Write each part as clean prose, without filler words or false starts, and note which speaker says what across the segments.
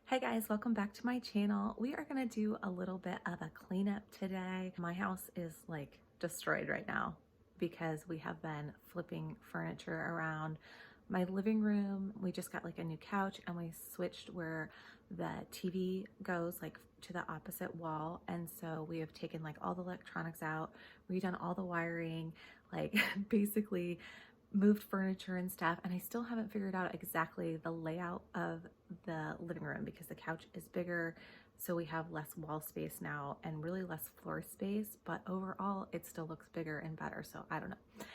Speaker 1: Hey guys, welcome back to my channel. We are gonna do a little bit of a cleanup today. My house is like destroyed right now because we have been flipping furniture around. My living room, we just got like a new couch and we switched where the TV goes like to the opposite wall. And so we have taken like all the electronics out, redone all the wiring, like basically moved furniture and stuff, and I still haven't figured out exactly the layout of the living room because the couch is bigger, so we have less wall space now and really less floor space, but overall it still looks bigger and better. So I don't know.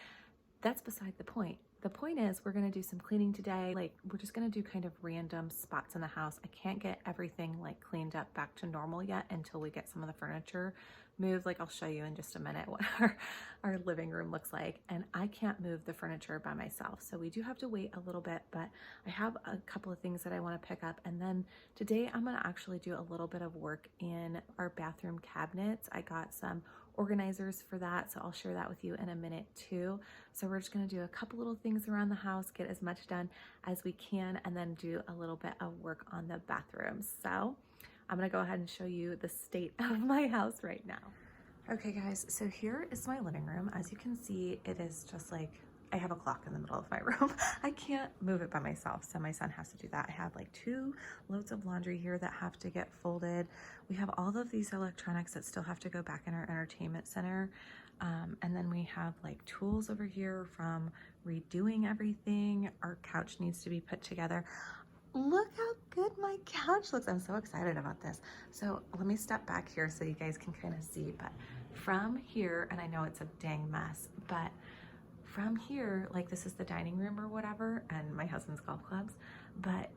Speaker 1: That's beside the point. The point is we're gonna do some cleaning today. Like we're just gonna do kind of random spots in the house. I can't get everything like cleaned up back to normal yet until we get some of the furniture moved. Like I'll show you in just a minute what our living room looks like. And I can't move the furniture by myself. So we do have to wait a little bit, but I have a couple of things that I wanna pick up. And then today I'm gonna actually do a little bit of work in our bathroom cabinets. I got some organizers for that, so I'll share that with you in a minute too. So we're just going to do a couple little things around the house, get as much done as we can, and then do a little bit of work on the bathrooms. So I'm going to go ahead and show you the state of my house right now. Okay guys, so here is my living room. As you can see, it is just like I have a clock in the middle of my room. I can't move it by myself, so my son has to do that. I have like 2 loads of laundry here that have to get folded. We have all of these electronics that still have to go back in our entertainment center. And then we have like tools over here from redoing everything. Our couch needs to be put together. Look how good my couch looks. I'm so excited about this. So let me step back here so you guys can kind of see, but from here, and I know it's a dang mess, but from here, like this is the dining room or whatever, and my husband's golf clubs, but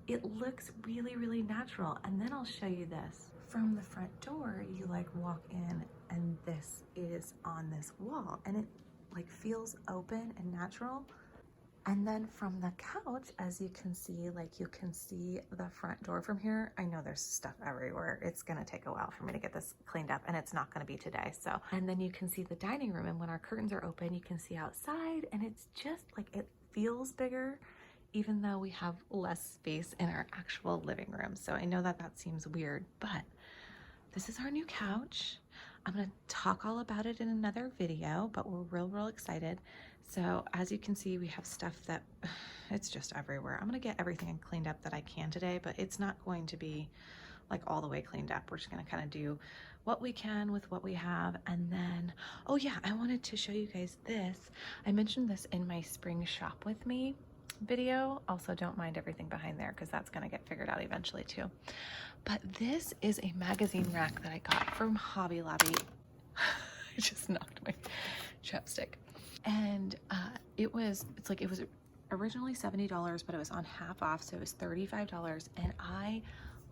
Speaker 1: it looks really, really natural. And then I'll show you this. From the front door, you like walk in and this is on this wall and it like feels open and natural. And then from the couch, as you can see, like you can see the front door from here. I know there's stuff everywhere. It's gonna take a while for me to get this cleaned up and it's not gonna be today. So, and then you can see the dining room, and when our curtains are open, you can see outside, and it's just like, it feels bigger even though we have less space in our actual living room. So I know that that seems weird, but this is our new couch. I'm gonna talk all about it in another video, but we're real excited. So as you can see, we have stuff that it's just everywhere. I'm gonna get everything cleaned up that I can today, but it's not going to be like all the way cleaned up. We're just gonna kind of do what we can with what we have. And then, oh yeah, I wanted to show you guys this. I mentioned this in my spring shop with me video. Also, don't mind everything behind there because that's gonna get figured out eventually too. But this is a magazine rack that I got from Hobby Lobby. I just knocked my chapstick. And it was originally $70, but it was on half off, so it was $35. And I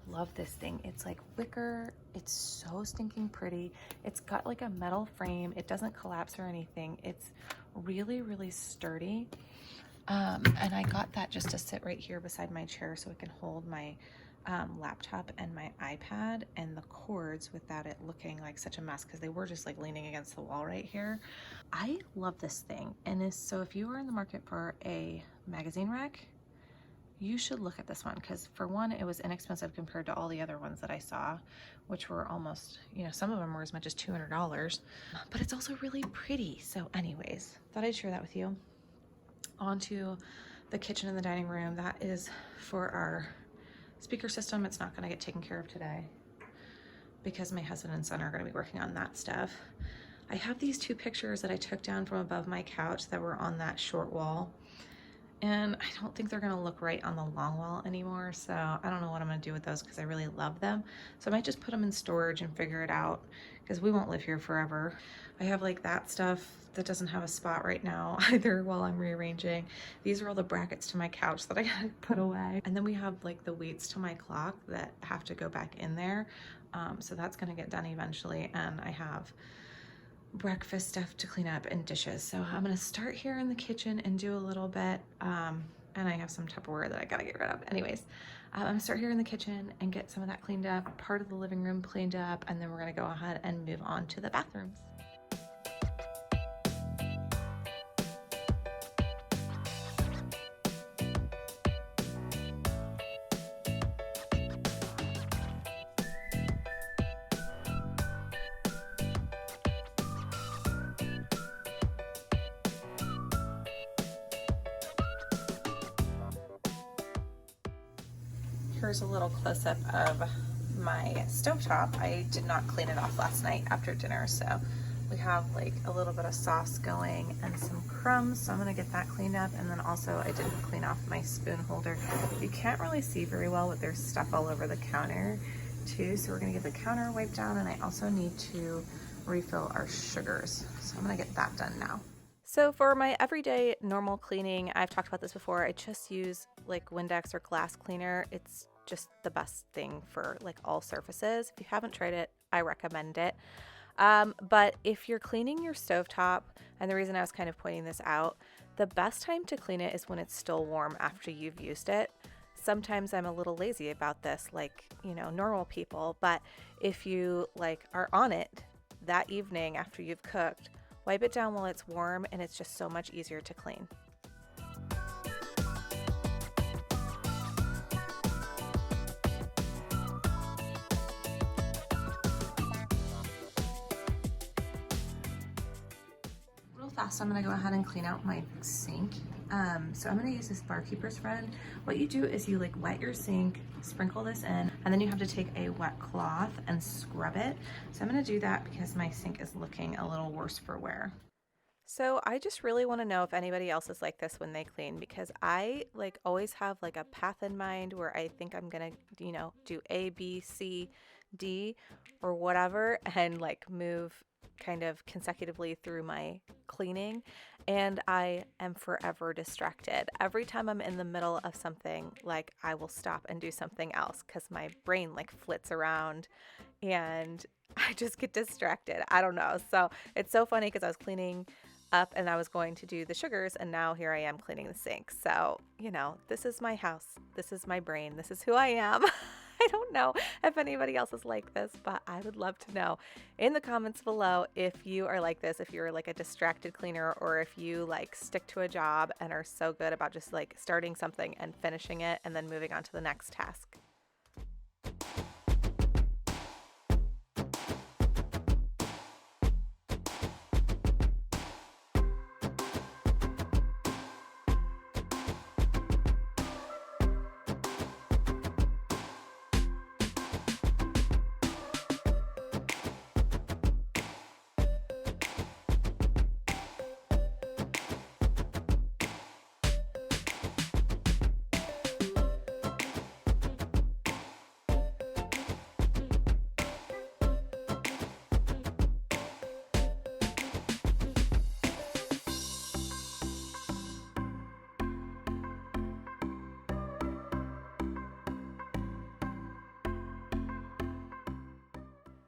Speaker 1: love this thing. It's like wicker. It's so stinking pretty. It's got like a metal frame. It doesn't collapse or anything. It's really sturdy. And I got that just to sit right here beside my chair so it can hold my laptop and my iPad and the cords without it looking like such a mess, because they were just like leaning against the wall right here. I love this thing. And so if you are in the market for a magazine rack, you should look at this one, because for one, it was inexpensive compared to all the other ones that I saw, which were almost, you know, some of them were as much as $200, but it's also really pretty. So anyways, thought I'd share that with you. Onto the kitchen and the dining room. That is for our speaker system. It's not going to get taken care of today because my husband and son are going to be working on that stuff. I have these 2 pictures that I took down from above my couch that were on that short wall, and I don't think they're going to look right on the long wall anymore, so I don't know what I'm going to do with those because I really love them. So I might just put them in storage and figure it out, because we won't live here forever. I have like that stuff that doesn't have a spot right now either while I'm rearranging. These are all the brackets to my couch that I gotta put away. And then we have like the weights to my clock that have to go back in there. So that's gonna get done eventually. And I have breakfast stuff to clean up and dishes. So I'm gonna start here in the kitchen and do a little bit. And I have some Tupperware that I gotta get rid of. Anyways, I'm gonna start here in the kitchen and get some of that cleaned up, part of the living room cleaned up, and then we're gonna go ahead and move on to the bathrooms. Here's a little close-up of my stovetop. I did not clean it off last night after dinner, so we have like a little bit of sauce going and some crumbs, so I'm gonna get that cleaned up. And then also I didn't clean off my spoon holder. You can't really see very well, but there's stuff all over the counter too, so we're gonna get the counter wiped down, and I also need to refill our sugars, so I'm gonna get that done now. So for my everyday normal cleaning, I've talked about this before, I just use like Windex or glass cleaner. It's just the best thing for like all surfaces. If you haven't tried it, I recommend it. But if you're cleaning your stovetop, and the reason I was kind of pointing this out, the best time to clean it is when it's still warm after you've used it. Sometimes I'm a little lazy about this, like, you know, normal people, but if you like are on it that evening after you've cooked, wipe it down while it's warm, and it's just so much easier to clean. Real fast, I'm gonna go ahead and clean out my sink. So I'm gonna use this barkeeper's friend. What you do is you like wet your sink, sprinkle this in, and then you have to take a wet cloth and scrub it. So I'm gonna do that because my sink is looking a little worse for wear. So I just really want to know if anybody else is like this when they clean, because I like always have like a path in mind where I think I'm gonna, you know, do A, B, C, D or whatever, and like move kind of consecutively through my cleaning, and I am forever distracted. Every time I'm in the middle of something, like I will stop and do something else because my brain like flits around and I just get distracted. I don't know. So it's so funny because I was cleaning up and I was going to do the sugars, and now here I am cleaning the sink. So, you know, this is my house. This is my brain. This is who I am. I don't know if anybody else is like this, but I would love to know in the comments below if you are like this, if you're like a distracted cleaner, or if you like stick to a job and are so good about just like starting something and finishing it and then moving on to the next task.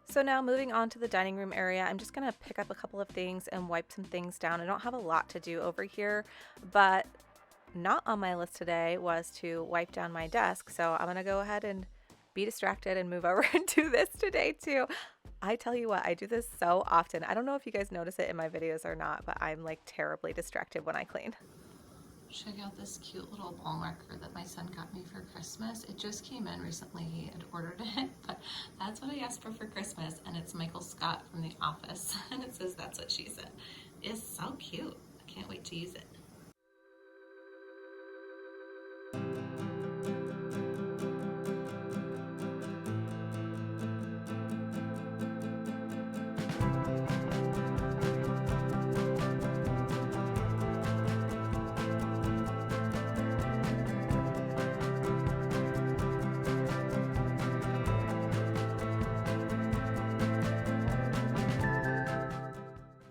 Speaker 1: So now moving on to the dining room area, I'm just gonna pick up a couple of things and wipe some things down. I don't have a lot to do over here, but not on my list today was to wipe down my desk. So I'm gonna go ahead and be distracted and move over and do this today too. I tell you what, I do this so often. I don't know if you guys notice it in my videos or not, but I'm like terribly distracted when I clean. Check out this cute little ball marker that my son got me for Christmas. It just came in recently. He had ordered it, but that's what I asked for Christmas, and it's Michael Scott from The Office, and it says "That's what she said." It's so cute. I can't wait to use it.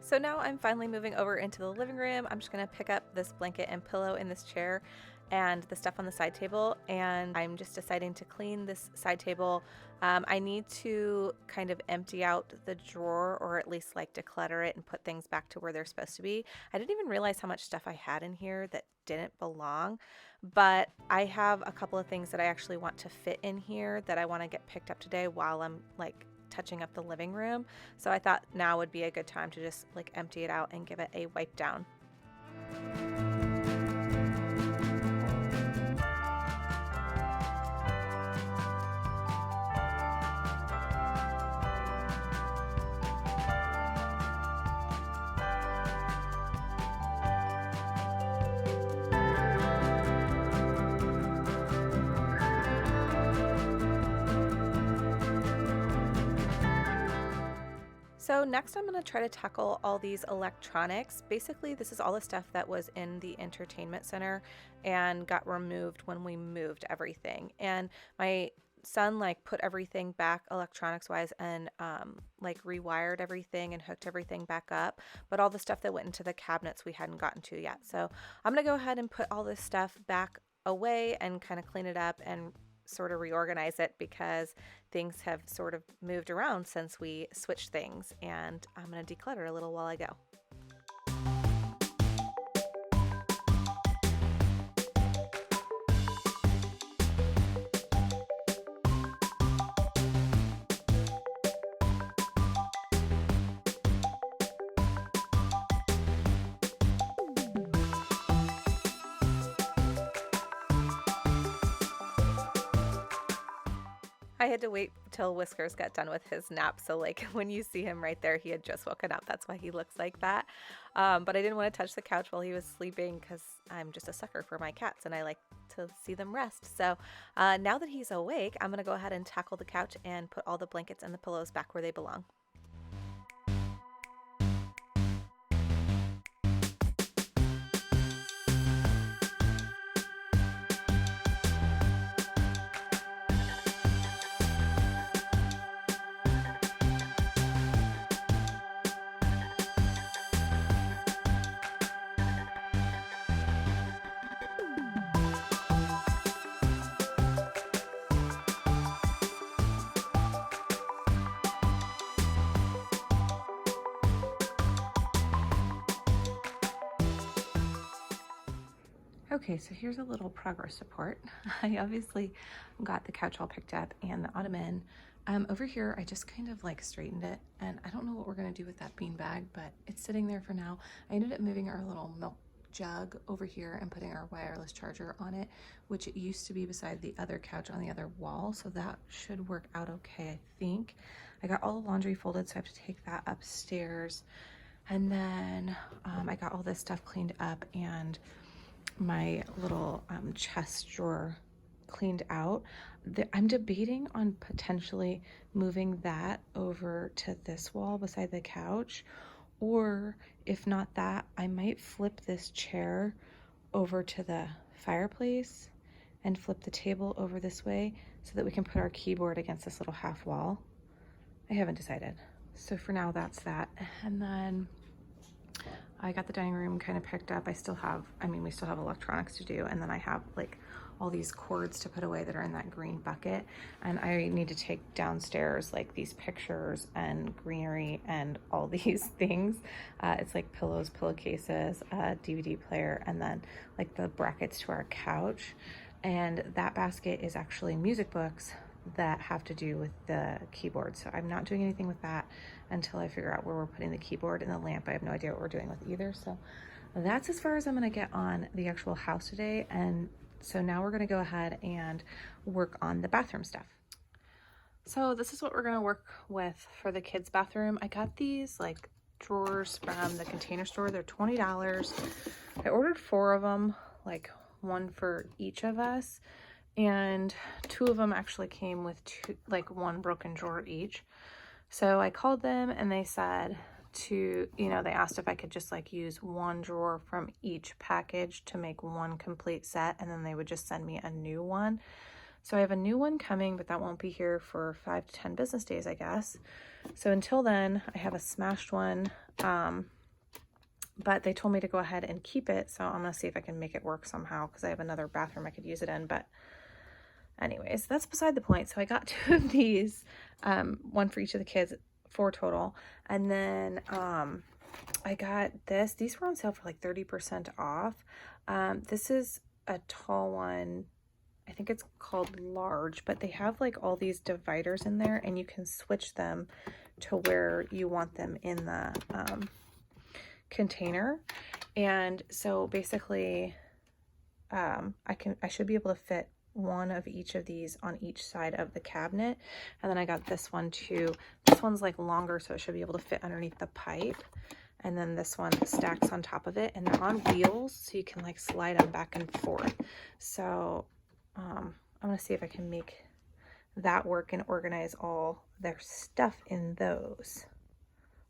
Speaker 1: So now I'm finally moving over into the living room. I'm just gonna pick up this blanket and pillow in this chair and the stuff on the side table, and I'm just deciding to clean this side table. I need to kind of empty out the drawer, or at least like declutter it and put things back to where they're supposed to be. I didn't even realize how much stuff I had in here that didn't belong, but I have a couple of things that I actually want to fit in here that I want to get picked up today while I'm like touching up the living room. So I thought now would be a good time to just like empty it out and give it a wipe down. So next I'm going to try to tackle all these electronics. Basically, this is all the stuff that was in the entertainment center and got removed when we moved everything. And my son like put everything back electronics wise and like rewired everything and hooked everything back up. But all the stuff that went into the cabinets we hadn't gotten to yet. So I'm going to go ahead and put all this stuff back away and kind of clean it up and sort of reorganize it because things have sort of moved around since we switched things, and I'm going to declutter a little while I go. I had to wait till Whiskers got done with his nap. So like when you see him right there, he had just woken up. That's why he looks like that. But I didn't want to touch the couch while he was sleeping because I'm just a sucker for my cats and I like to see them rest. So now that he's awake, I'm going to go ahead and tackle the couch and put all the blankets and the pillows back where they belong. Okay, so here's a little progress report. I obviously got the couch all picked up and the ottoman. Over here, I just kind of like straightened it, and I don't know what we're gonna do with that bean bag, but it's sitting there for now. I ended up moving our little milk jug over here and putting our wireless charger on it, which it used to be beside the other couch on the other wall, so that should work out okay, I think. I got all the laundry folded, so I have to take that upstairs. And then I got all this stuff cleaned up and my little chest drawer cleaned out. I'm debating on potentially moving that over to this wall beside the couch, or if not that, I might flip this chair over to the fireplace and flip the table over this way so that we can put our keyboard against this little half wall. I haven't decided. So for now, that's that. And then I got the dining room kind of picked up. We still have electronics to do. And then I have like all these cords to put away that are in that green bucket. And I need to take downstairs like these pictures and greenery and all these things. It's like pillows, pillowcases, a DVD player, and then like the brackets to our couch. And that basket is actually music books that have to do with the keyboard. So I'm not doing anything with that until I figure out where we're putting the keyboard and the lamp. I have no idea what we're doing with either. So that's as far as I'm gonna get on the actual house today. And so now we're gonna go ahead and work on the bathroom stuff. So this is what we're gonna work with for the kids' bathroom. I got these like drawers from the Container Store. They're $20. I ordered 4 of them, like one for each of us. And 2 of them actually came with 1 broken drawer each. So I called them and they said they asked if I could just like use 1 drawer from each package to make 1 complete set, and then they would just send me a new one. So I have a new one coming, but that won't be here for 5 to 10 business days, I guess. So until then, I have a smashed one, but they told me to go ahead and keep it. So I'm gonna see if I can make it work somehow because I have another bathroom I could use it in, but anyways, that's beside the point. So I got 2 of these, 1 for each of the kids, 4 total. And then I got this. These were on sale for like 30% off. This is a tall one. I think it's called large, but they have like all these dividers in there and you can switch them to where you want them in the container. And so basically I should be able to fit 1 of each of these on each side of the cabinet. And then I got this one too. This one's like longer, so it should be able to fit underneath the pipe. And then this one stacks on top of it, and they're on wheels, so you can like slide them back and forth. So I'm gonna see if I can make that work and organize all their stuff in those.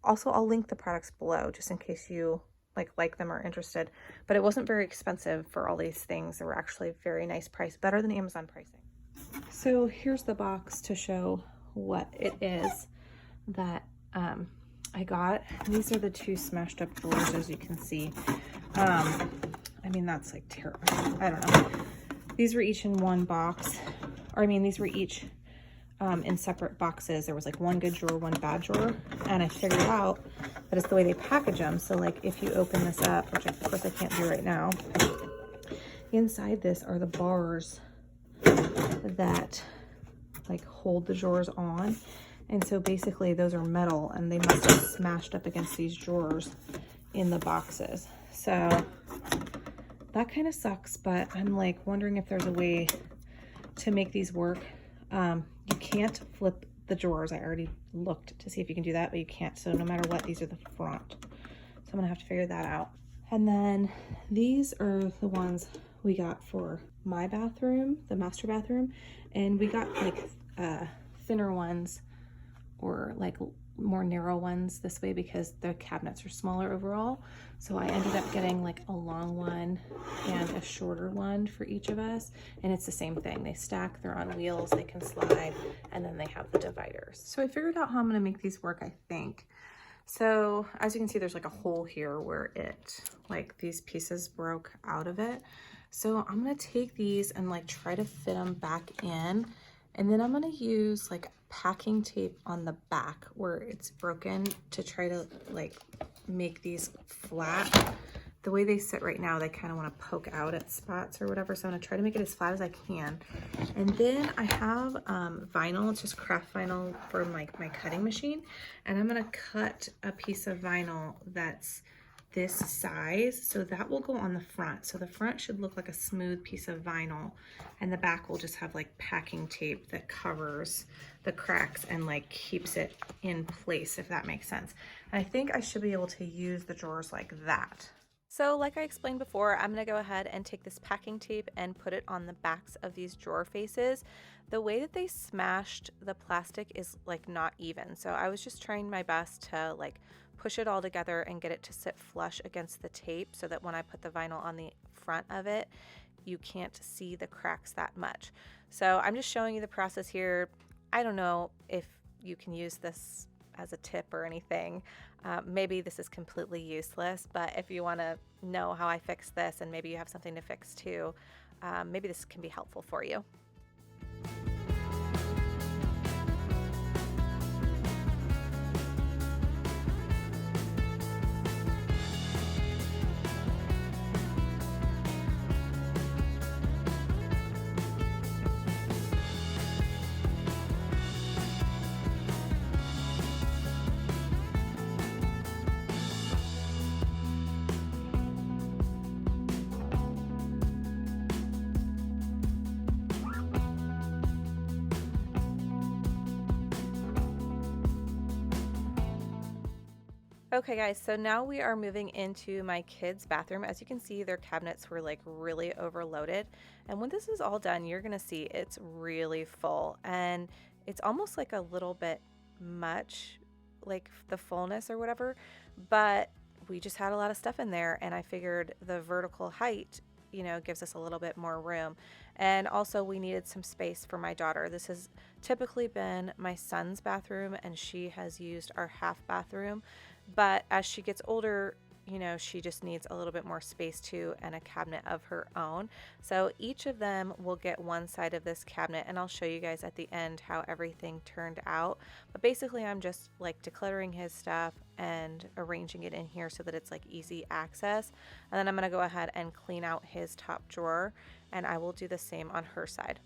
Speaker 1: Also, I'll link the products below just in case you like them or are interested. But it wasn't very expensive for all these things. They were actually very nice price, better than Amazon pricing. So here's the box to show what it is that I got. These are the 2 smashed up drawers, as you can see. I mean, that's like terrible. I don't know. These were each in one box, or I mean, these were each in separate boxes. There was like one good drawer, one bad drawer, and I figured out that it's the way they package them. So like if you open this up, which of course I can't do right now, inside this are the bars that like hold the drawers on. And so basically those are metal, and they must have smashed up against these drawers in the boxes. So that kind of sucks, but I'm like wondering if there's a way to make these work. You can't flip the drawers. I already looked to see if you can do that, but you can't. So no matter what, these are the front. So I'm gonna have to figure that out. And then these are the ones we got for my bathroom, the master bathroom. And we got like thinner ones, or like more narrow ones this way because the cabinets are smaller overall. So I ended up getting like a long one and a shorter one for each of us. And it's the same thing. They stack, they're on wheels, they can slide, and then they have the dividers. So I figured out how I'm gonna make these work, I think. So as you can see, there's like a hole here where like these pieces broke out of it. So I'm gonna take these and like try to fit them back in. And then I'm gonna use like packing tape on the back where it's broken to try to like make these flat. The way they sit right now, they kind of want to poke out at spots or whatever. So I'm gonna try to make it as flat as I can. And then I have vinyl, it's just craft vinyl for my cutting machine. And I'm gonna cut a piece of vinyl that's this size, so that will go on the front. So the front should look like a smooth piece of vinyl, and the back will just have like packing tape that covers the cracks and like keeps it in place, if that makes sense. And I think I should be able to use the drawers like that. So like I explained before, I'm gonna go ahead and take this packing tape and put it on the backs of these drawer faces. The way that they smashed the plastic is like not even. So I was just trying my best to like push it all together and get it to sit flush against the tape so that when I put the vinyl on the front of it, you can't see the cracks that much. So I'm just showing you the process here. I don't know if you can use this as a tip or anything. Maybe this is completely useless, but if you want to know how I fix this and maybe you have something to fix too, maybe this can be helpful for you. Okay guys, so now we are moving into my kids' bathroom. As you can see, their cabinets were like really overloaded. And when this is all done, you're gonna see it's really full, and it's almost like a little bit much, like the fullness or whatever, but we just had a lot of stuff in there, and I figured the vertical height, you know, gives us a little bit more room. And also we needed some space for my daughter. This has typically been my son's bathroom, and she has used our half bathroom. But as she gets older, you know, she just needs a little bit more space too, and a cabinet of her own. So each of them will get one side of this cabinet, and I'll show you guys at the end how everything turned out. But basically I'm just like decluttering his stuff and arranging it in here so that it's like easy access. And then I'm gonna go ahead and clean out his top drawer, and I will do the same on her side.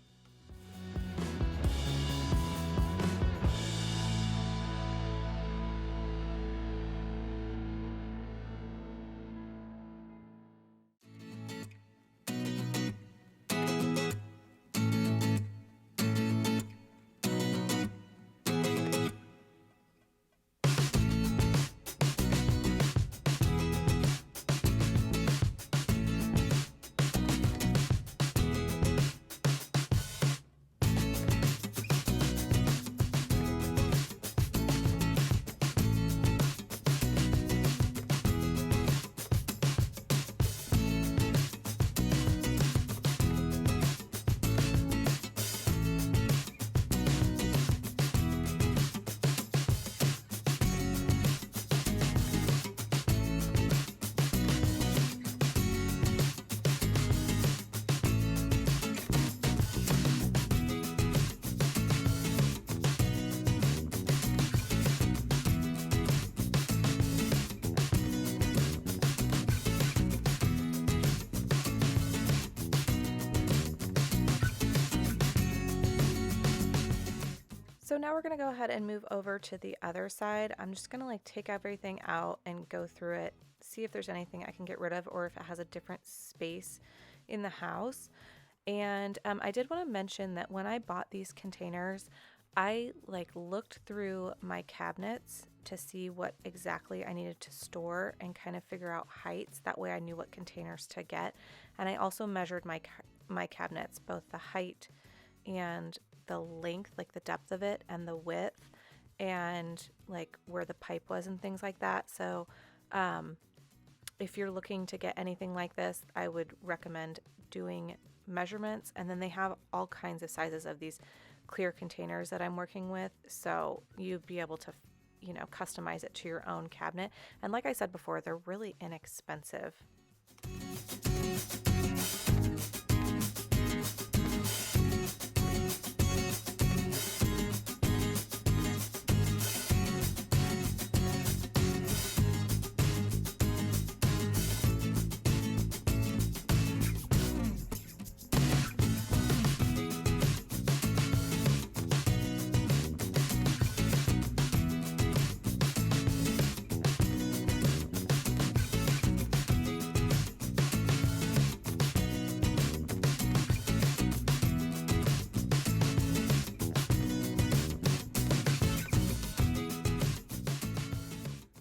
Speaker 1: So now we're going to go ahead and move over to the other side. I'm just going to like take everything out and go through it, see if there's anything I can get rid of or if it has a different space in the house. And I did want to mention that when I bought these containers, I like looked through my cabinets to see what exactly I needed to store and kind of figure out heights. That way I knew what containers to get. And I also measured my cabinets, both the height and the length, like the depth of it and the width, and like where the pipe was and things like that. So if you're looking to get anything like this, I would recommend doing measurements. And then they have all kinds of sizes of these clear containers that I'm working with, so you'd be able to, you know, customize it to your own cabinet. And like I said before, they're really inexpensive.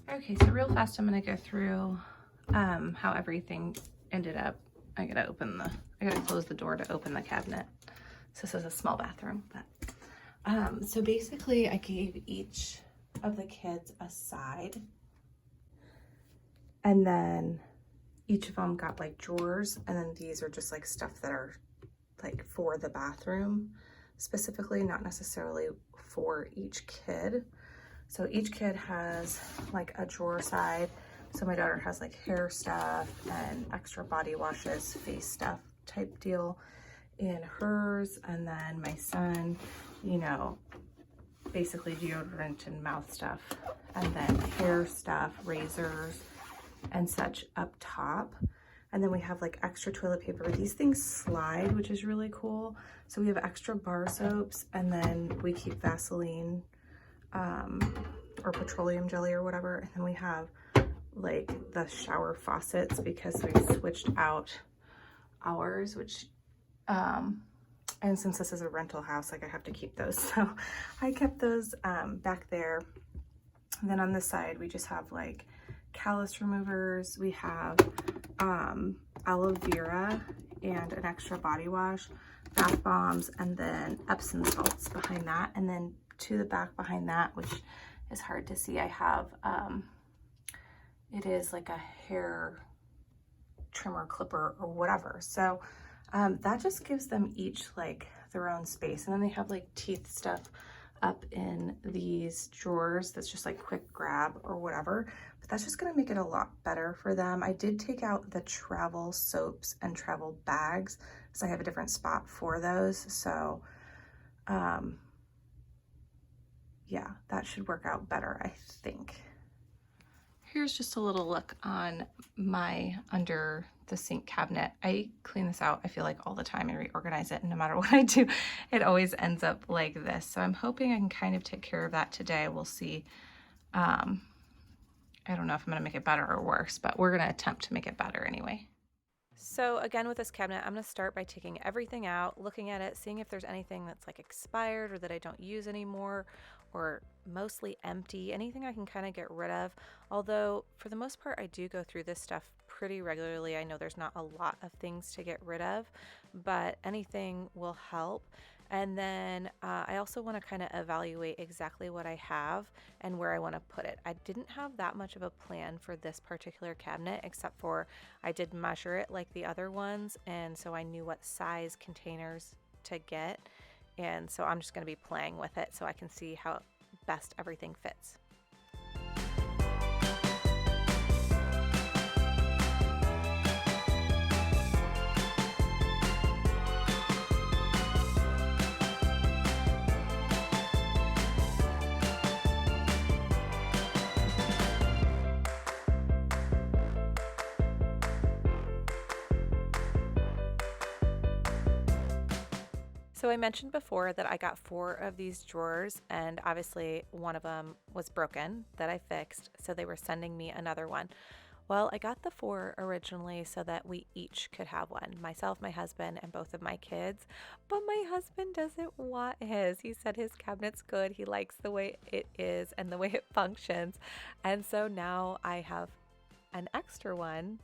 Speaker 1: Okay, so real fast, I'm gonna go through how everything ended up. I gotta close the door to open the cabinet. So this is a small bathroom, but so basically I gave each of the kids a side, and then each of them got like drawers, and then these are just like stuff that are like for the bathroom specifically, not necessarily for each kid. So each kid has like a drawer side. So my daughter has like hair stuff and extra body washes, face stuff type deal in hers. And then my son, you know, basically deodorant and mouth stuff. And then hair stuff, razors and such up top. And then we have like extra toilet paper. These things slide, which is really cool. So we have extra bar soaps, and then we keep Vaseline or petroleum jelly or whatever. And then we have like the shower faucets because we switched out ours, which and since this is a rental house, like I have to keep those, so I kept those back there. And then on this side we just have like callus removers, we have aloe vera and an extra body wash, bath bombs, and then Epsom salts behind that. And then to the back behind that, which is hard to see, I have it is like a hair trimmer clipper or whatever. So that just gives them each like their own space. And then they have like teeth stuff up in these drawers that's just like quick grab or whatever, but that's just going to make it a lot better for them. I did take out the travel soaps and travel bags, so I have a different spot for those. So yeah, that should work out better, I think. Here's just a little look on my under the sink cabinet. I clean this out, I feel like, all the time and reorganize it, and no matter what I do, it always ends up like this. So I'm hoping I can kind of take care of that today. We'll see. I don't know if I'm gonna make it better or worse, but we're gonna attempt to make it better anyway. So again, with this cabinet, I'm gonna start by taking everything out, looking at it, seeing if there's anything that's like expired or that I don't use anymore, or mostly empty, anything I can kind of get rid of. Although for the most part, I do go through this stuff pretty regularly. I know there's not a lot of things to get rid of, but anything will help. And then I also want to kind of evaluate exactly what I have and where I want to put it. I didn't have that much of a plan for this particular cabinet, except for I did measure it like the other ones, and so I knew what size containers to get. And so I'm just going to be playing with it so I can see how best everything fits. So So I mentioned before that I got 4 of these drawers, and obviously one of them was broken that I fixed, so they were sending me another one. Well, I got the 4 originally so that we each could have one, myself, my husband, and both of my kids. But my husband doesn't want his. He said his cabinet's good. He likes the way it is and the way it functions. And so now I have an extra one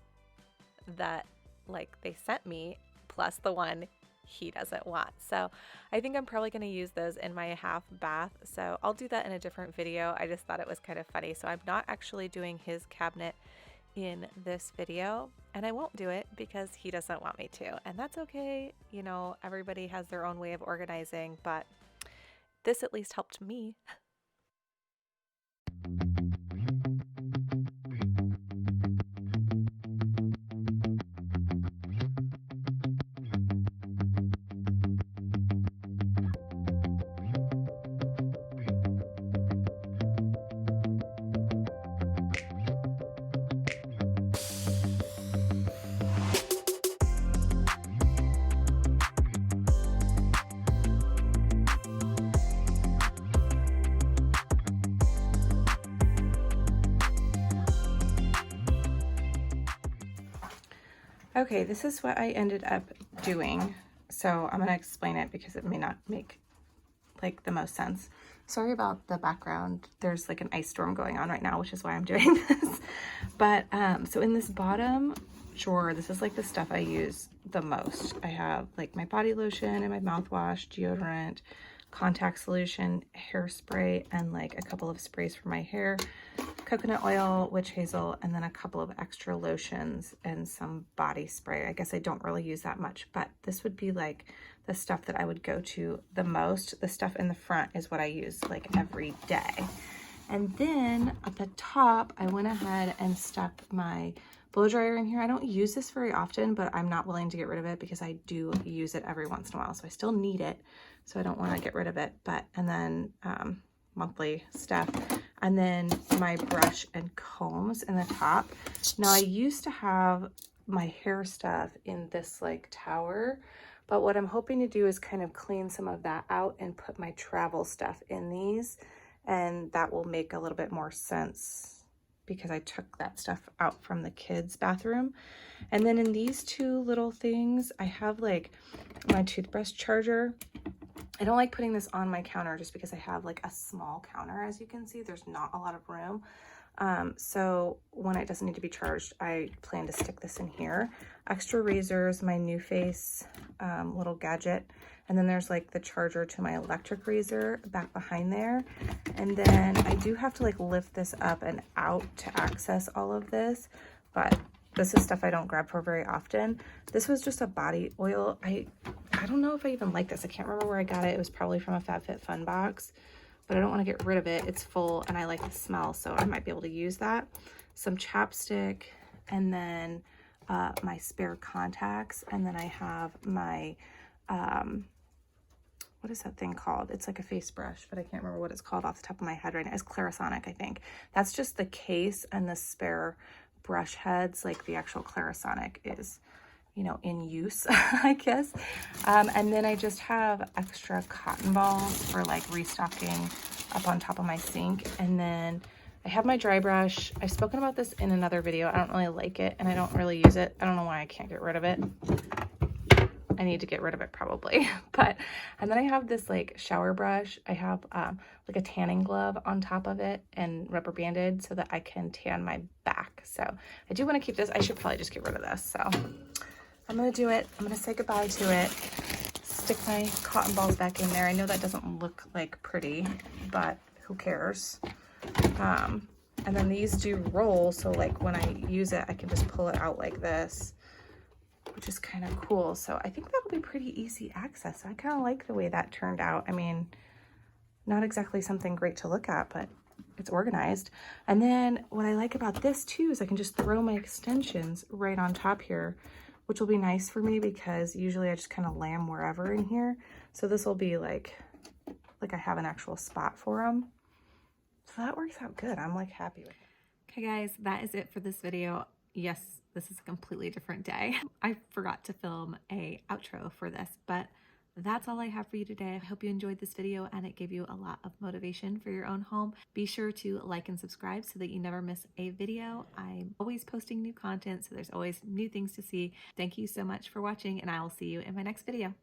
Speaker 1: that like they sent me, plus the one he doesn't want. So I think I'm probably going to use those in my half bath. So I'll do that in a different video. I just thought it was kind of funny. So I'm not actually doing his cabinet in this video, and I won't do it because he doesn't want me to, and that's okay. You know, everybody has their own way of organizing, but this at least helped me. Okay, this is what I ended up doing. So I'm gonna explain it because it may not make like the most sense. Sorry about the background. There's like an ice storm going on right now, which is why I'm doing this. But so in this bottom drawer, this is like the stuff I use the most. I have like my body lotion and my mouthwash, deodorant, contact solution, hairspray, and like a couple of sprays for my hair, coconut oil, witch hazel, and then a couple of extra lotions and some body spray. I guess I don't really use that much, but this would be like the stuff that I would go to the most. The stuff in the front is what I use like every day. And then at the top, I went ahead and stuck my blow dryer in here. I don't use this very often, but I'm not willing to get rid of it because I do use it every once in a while. So I still need it. So I don't want to get rid of it. But, and then monthly stuff. And then my brush and combs in the top. Now I used to have my hair stuff in this like tower, but what I'm hoping to do is kind of clean some of that out and put my travel stuff in these. And that will make a little bit more sense because I took that stuff out from the kids' bathroom. And then in these two little things, I have like my toothbrush charger. I don't like putting this on my counter just because I have like a small counter. As you can see, there's not a lot of room. So when it doesn't need to be charged, I plan to stick this in here. Extra razors, my New Face little gadget. And then there's like the charger to my electric razor back behind there. And then I do have to like lift this up and out to access all of this, but this is stuff I don't grab for very often. This was just a body oil. I don't know if I even like this. I can't remember where I got it. It was probably from a FabFitFun box, but I don't want to get rid of it. It's full and I like the smell, so I might be able to use that. Some chapstick, and then my spare contacts. And then I have my, what is that thing called? It's like a face brush, but I can't remember what it's called off the top of my head right now. It's Clarisonic, I think. That's just the case, and the spare brush heads, like the actual Clarisonic is, you know, in use, I guess. And then I just have extra cotton balls for like restocking up on top of my sink. And then I have my dry brush. I've spoken about this in another video. I don't really like it and I don't really use it. I don't know why I can't get rid of it. I need to get rid of it probably. But, and then I have this like shower brush. I have like a tanning glove on top of it and rubber banded so that I can tan my back. So I do want to keep this. I should probably just get rid of this. So I'm going to do it. I'm going to say goodbye to it. Stick my cotton balls back in there. I know that doesn't look like pretty, but who cares? And then these do roll. So like when I use it, I can just pull it out like this, which is kind of cool. So I think that'll be pretty easy access. I kind of like the way that turned out. I mean, not exactly something great to look at, but it's organized. And then what I like about this too is I can just throw my extensions right on top here, which will be nice for me because usually I just kind of lamb wherever in here. So this will be like I have an actual spot for them. So that works out good. I'm like happy with it. Okay guys, that is it for this video. Yes, this is a completely different day. I forgot to film a outro for this, but That's all I have for you today. I hope you enjoyed this video and it gave you a lot of motivation for your own home. Be sure to like and subscribe so that you never miss a video. I'm always posting new content, so there's always new things to see. Thank you so much for watching, and I will see you in my next video.